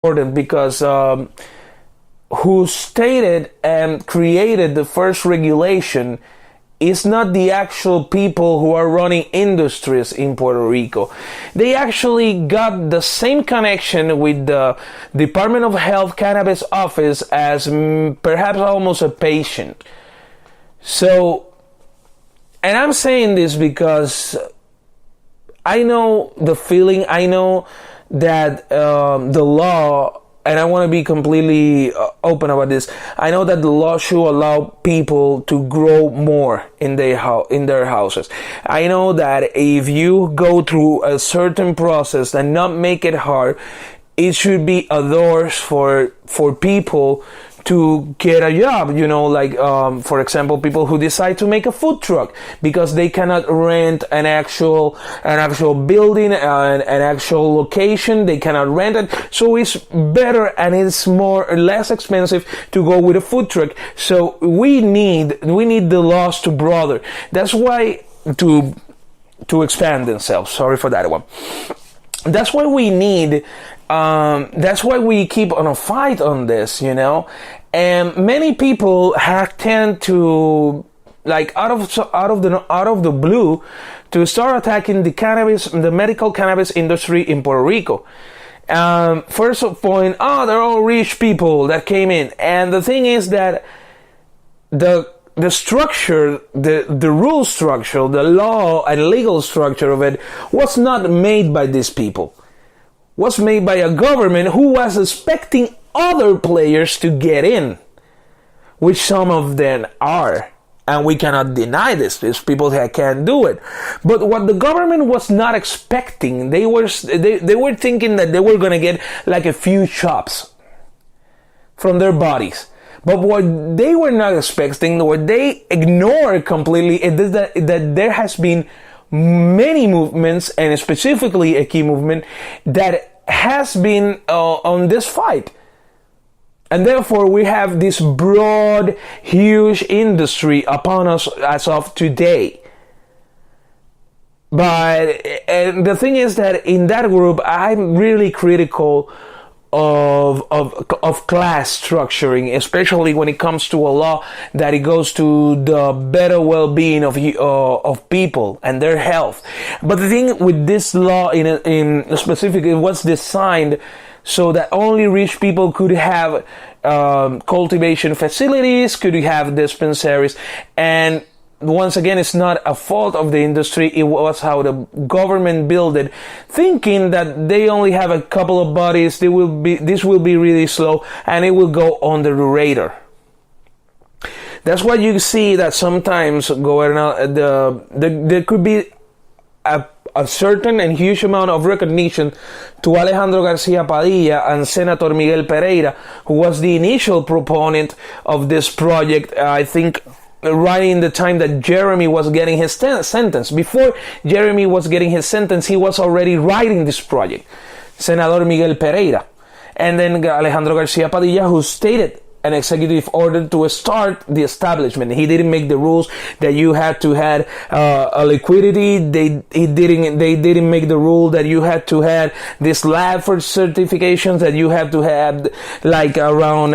important because who stated and created the first regulation is not the actual people who are running industries in Puerto Rico. They actually got the same connection with the Department of Health Cannabis office as perhaps almost a patient. So, and I'm saying this because I know the feeling, I know that the law, and I want to be completely open about this. I know that the law should allow people to grow more in their houses. I know that if you go through a certain process and not make it hard, it should be a doors for people to get a job, like for example, people who decide to make a food truck because they cannot rent an actual building, an actual location. They cannot rent it, so it's better and it's less expensive to go with a food truck. So we need the laws to broaden. That's why to expand themselves. Sorry for that one. That's why we need. That's why we keep on a fight on this, and many people tend to, like, out of the blue, to start attacking the medical cannabis industry in Puerto Rico. First point, they're all rich people that came in, and the thing is that the structure, the rule structure, the law and legal structure of it was not made by these people. Was made by a government who was expecting other players to get in, which some of them are, and we cannot deny this. There's people that can't do it. But what the government was not expecting, they were thinking that they were going to get like a few chops from their bodies. But what they were not expecting, what they ignored completely, is that there has been many movements, and specifically a key movement that has been on this fight. And therefore we have this broad, huge industry upon us as of today. But the thing is that in that group, I'm really critical of class structuring, especially when it comes to a law that it goes to the better well-being of people and their health. But the thing with this law in specific, it was designed so that only rich people could have cultivation facilities, could have dispensaries, and once again, it's not a fault of the industry. It was how the government built it, thinking that they only have a couple of bodies. This will be really slow, and it will go on the radar. That's why you see that sometimes there could be a certain and huge amount of recognition to Alejandro Garcia Padilla and Senator Miguel Pereira, who was the initial proponent of this project. I think right in the time that Jeremy was getting his sentence. Before Jeremy was getting his sentence, he was already writing this project, Senador Miguel Pereira. And then Alejandro Garcia Padilla, who stated an executive order to start the establishment. He didn't make the rules that you had to have a liquidity. They didn't make the rule that you had to have this lab for certifications, that you have to have like around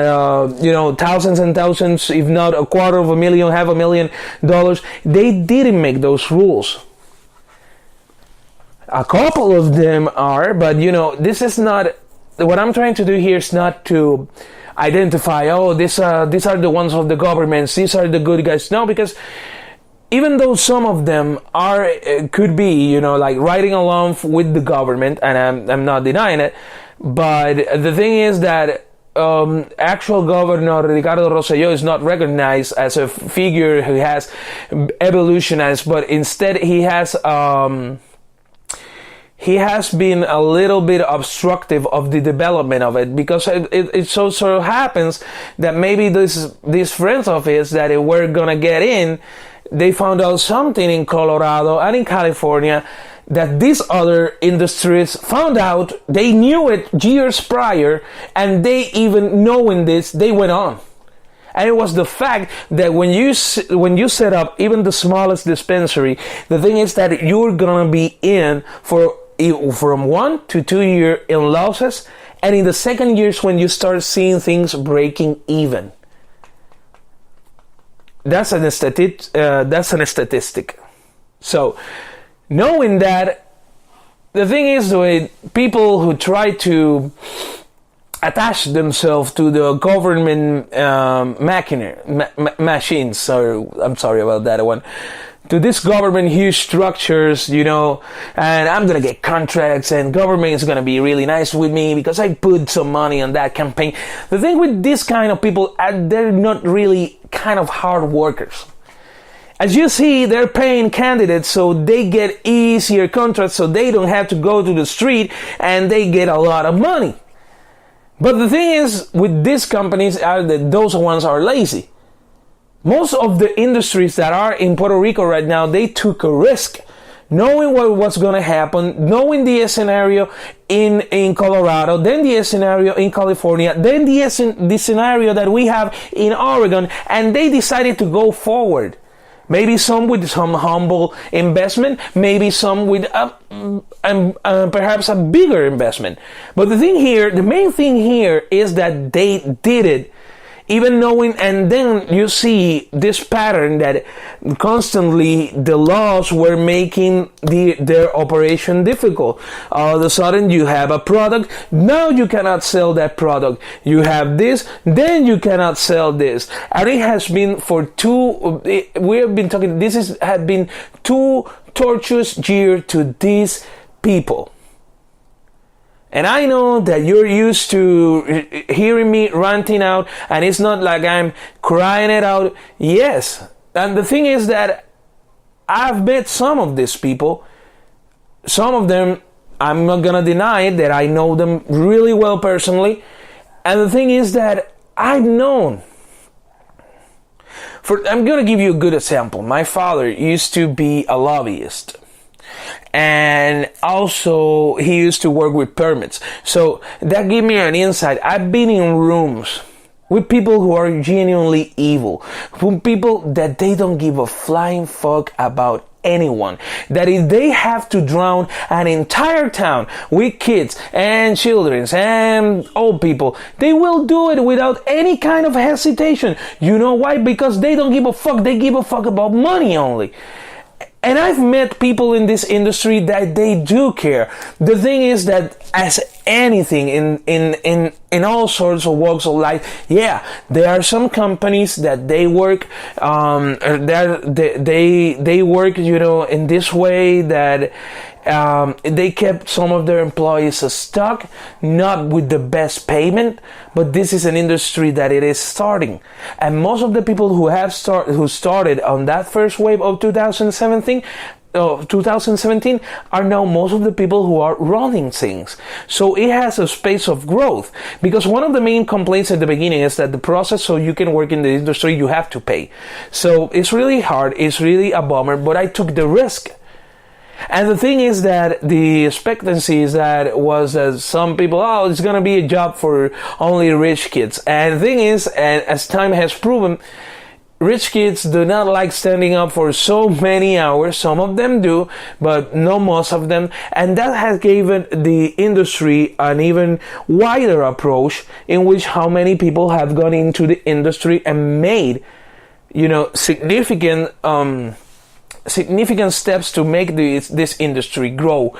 thousands and thousands, if not $250,000, $500,000. They didn't make those rules. A couple of them are, but this is not what I'm trying to do here. Is not to identify, these are the ones of the governments, these are the good guys. No, because even though some of them could be, like riding along with the government, and I'm not denying it, but the thing is that actual Governor Ricardo Rosselló is not recognized as a figure who has evolutionized, but instead he has been a little bit obstructive of the development of it, because it so happens that maybe these friends of his that were gonna get in, they found out something in Colorado and in California that these other industries found out. They knew it years prior, and they, even knowing this, they went on. And it was the fact that when you set up even the smallest dispensary, the thing is that you're gonna be in for from 1 to 2 years in losses, And in the second year is when you start seeing things breaking even. That's an statistic. So, knowing that, the thing is, with people who try to attach themselves to the government machines, so I'm sorry about that one, to this government huge structures, and I'm gonna get contracts and government is gonna be really nice with me because I put some money on that campaign. The thing with this kind of people, they're not really kind of hard workers. As you see, they're paying candidates so they get easier contracts so they don't have to go to the street and they get a lot of money. But the thing is, with these companies, those ones are lazy. Most of the industries that are in Puerto Rico right now, they took a risk, knowing what's going to happen, knowing the scenario in Colorado, then the scenario in California, then the scenario that we have in Oregon, and they decided to go forward. Maybe some with some humble investment, maybe some with perhaps a bigger investment. But the main thing here is that they did it, even knowing, and then you see this pattern that constantly the laws were making their operation difficult. All of a sudden you have a product, now you cannot sell that product. You have this, then you cannot sell this. And it has been had been 2 torturous years to these people. And I know that you're used to hearing me ranting out, and it's not like I'm crying it out. Yes. And the thing is that I've met some of these people. Some of them, I'm not going to deny it, that I know them really well personally. And the thing is that I've known. I'm going to give you a good example. My father used to be a lobbyist. And also, he used to work with permits. So that gave me an insight. I've been in rooms with people who are genuinely evil, with people that they don't give a flying fuck about anyone. That if they have to drown an entire town with kids and children and old people, they will do it without any kind of hesitation. You know why? Because they don't give a fuck. They give a fuck about money only. And I've met people in this industry that they do care. The thing is that, as anything in all sorts of walks of life, yeah, there are some companies that they work, they work, in this way that they kept some of their employees stuck, not with the best payment, but this is an industry that it is starting. And most of the people who started on that first wave of 2017 are now most of the people who are running things. So it has a space of growth, because one of the main complaints at the beginning is that the process so you can work in the industry, you have to pay. So it's really hard, it's really a bummer, but I took the risk. And the thing is that the expectancy is that was some people, it's going to be a job for only rich kids. And the thing is, and as time has proven, rich kids do not like standing up for so many hours. Some of them do, but not most of them. And that has given the industry an even wider approach in which how many people have gone into the industry and made, significant steps to make this industry grow.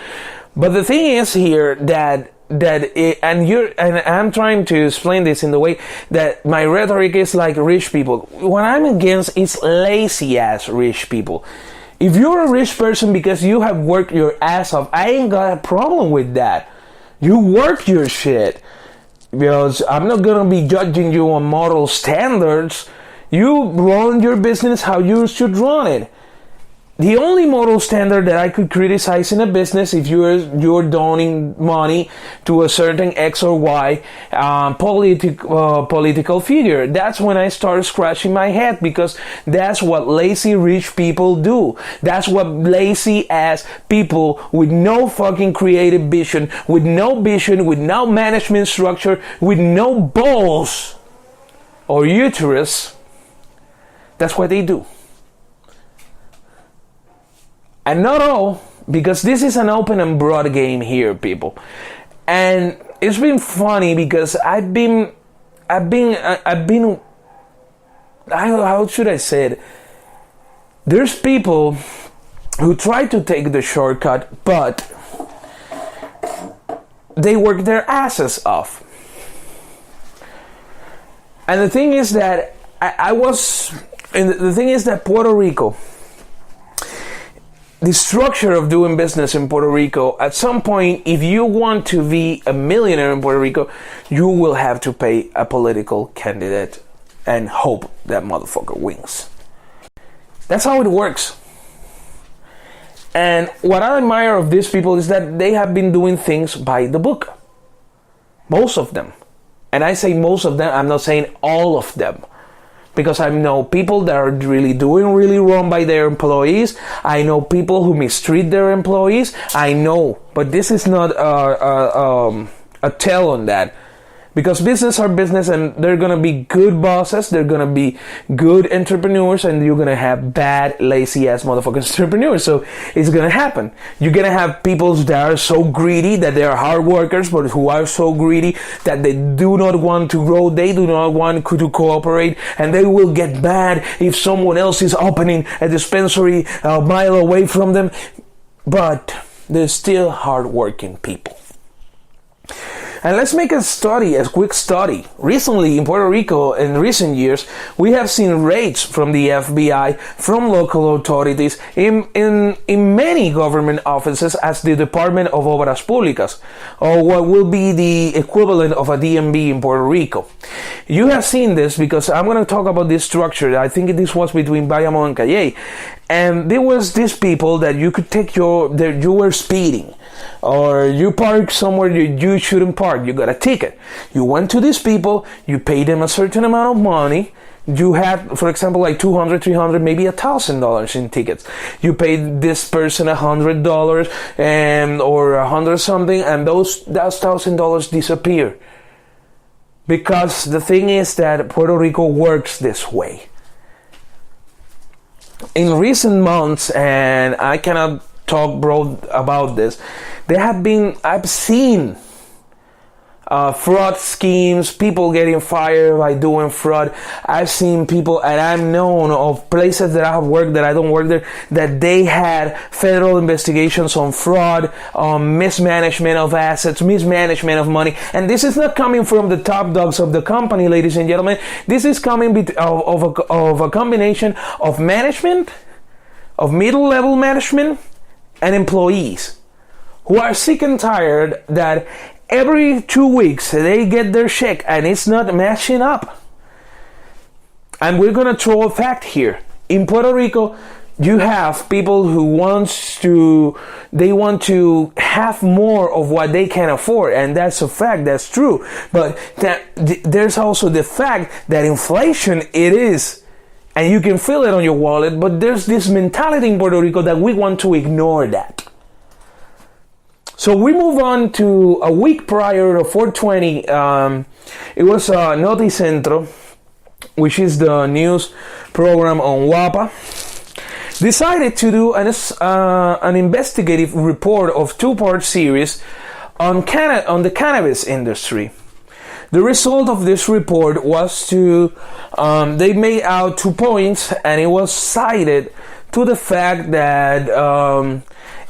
But the thing is here and I'm trying to explain this in the way that my rhetoric is like rich people. What I'm against is lazy ass rich people. If you're a rich person because you have worked your ass off, I ain't got a problem with that. You work your shit. Because I'm not gonna be judging you on moral standards. You run your business how you should run it. The only moral standard that I could criticize in a business, if you're donating money to a certain X or Y political figure, that's when I start scratching my head, because that's what lazy rich people do. That's what lazy ass people with no fucking creative vision, with no management structure, with no balls or uterus, that's what they do. And not all, because this is an open and broad game here, people. And it's been funny because I've been, how should I say it? There's people who try to take the shortcut, but they work their asses off. And the thing is that the thing is that Puerto Rico, the structure of doing business in Puerto Rico, at some point, if you want to be a millionaire in Puerto Rico, you will have to pay a political candidate and hope that motherfucker wins. That's how it works. And what I admire of these people is that they have been doing things by the book. Most of them. And I say most of them, I'm not saying all of them. Because I know people that are doing really wrong by their employees. I know people who mistreat their employees. I know. But this is not a tell on that. Because business are business, and they're going to be good bosses, they're going to be good entrepreneurs, and you're going to have bad, lazy-ass motherfucking entrepreneurs. So it's going to happen. You're going to have people that are so greedy that they are hard workers, but who are so greedy that they do not want to grow, they do not want to cooperate, and they will get mad if someone else is opening a dispensary a mile away from them. But they're still hard-working people. And let's make a quick study. Recently in Puerto Rico, in recent years, we have seen raids from the FBI, from local authorities, in many government offices as the Department of Obras Públicas, or what will be the equivalent of a DMV in Puerto Rico. You have seen this because I'm going to talk about this structure. I think this was between Bayamón and Calle. And there was these people that you could take you were speeding, or you parked somewhere you shouldn't park, you got a ticket. You went to these people, you paid them a certain amount of money. You had, for example, like $200, $300, maybe $1,000 in tickets. You paid this person $100 or $100 something, and those $1,000 disappear. Because the thing is that Puerto Rico works this way. In recent months, and I cannot talk broad about this, I've seen fraud schemes, people getting fired by doing fraud. I've seen people, and I've known of places that I have worked, that I don't work there, that they had federal investigations on fraud, on mismanagement of assets, mismanagement of money. And this is not coming from the top dogs of the company, ladies and gentlemen. This is coming of a combination of management, of middle level management, and employees who are sick and tired that every 2 weeks they get their check and it's not matching up. And we're going to throw a fact here. In Puerto Rico, you have people who want to have more of what they can afford, and that's a fact, that's true. But there's also the fact that inflation, it is, and you can feel it on your wallet, but there's this mentality in Puerto Rico that we want to ignore that. So we move on to a week prior to 420. It was Noticentro, which is the news program on WAPA, decided to do an investigative report of two-part series on the cannabis industry. The result of this report was they made out 2 points, and it was cited to the fact that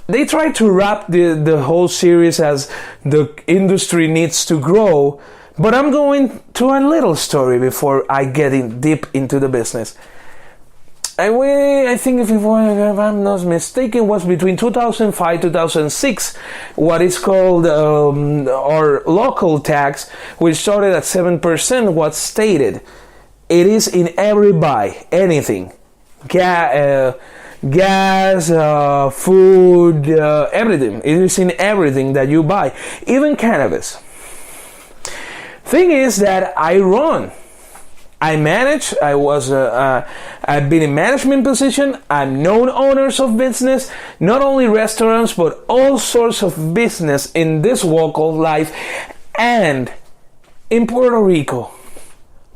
they tried to wrap the whole series as the industry needs to grow. But I'm going to a little story before I get in deep into the business. And I think if I'm not mistaken, was between 2005 2006, what is called our local tax, which started at 7%, was stated. It is in every buy, anything. Gas, food, everything. It is in everything that you buy, even cannabis. Thing is that I manage. I've been in management position. I've known owners of business, not only restaurants, but all sorts of business in this walk of life. And in Puerto Rico,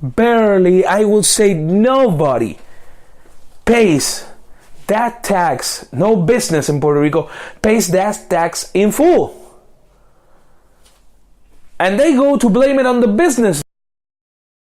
barely, I would say nobody pays that tax. No business in Puerto Rico pays that tax in full. And they go to blame it on the business.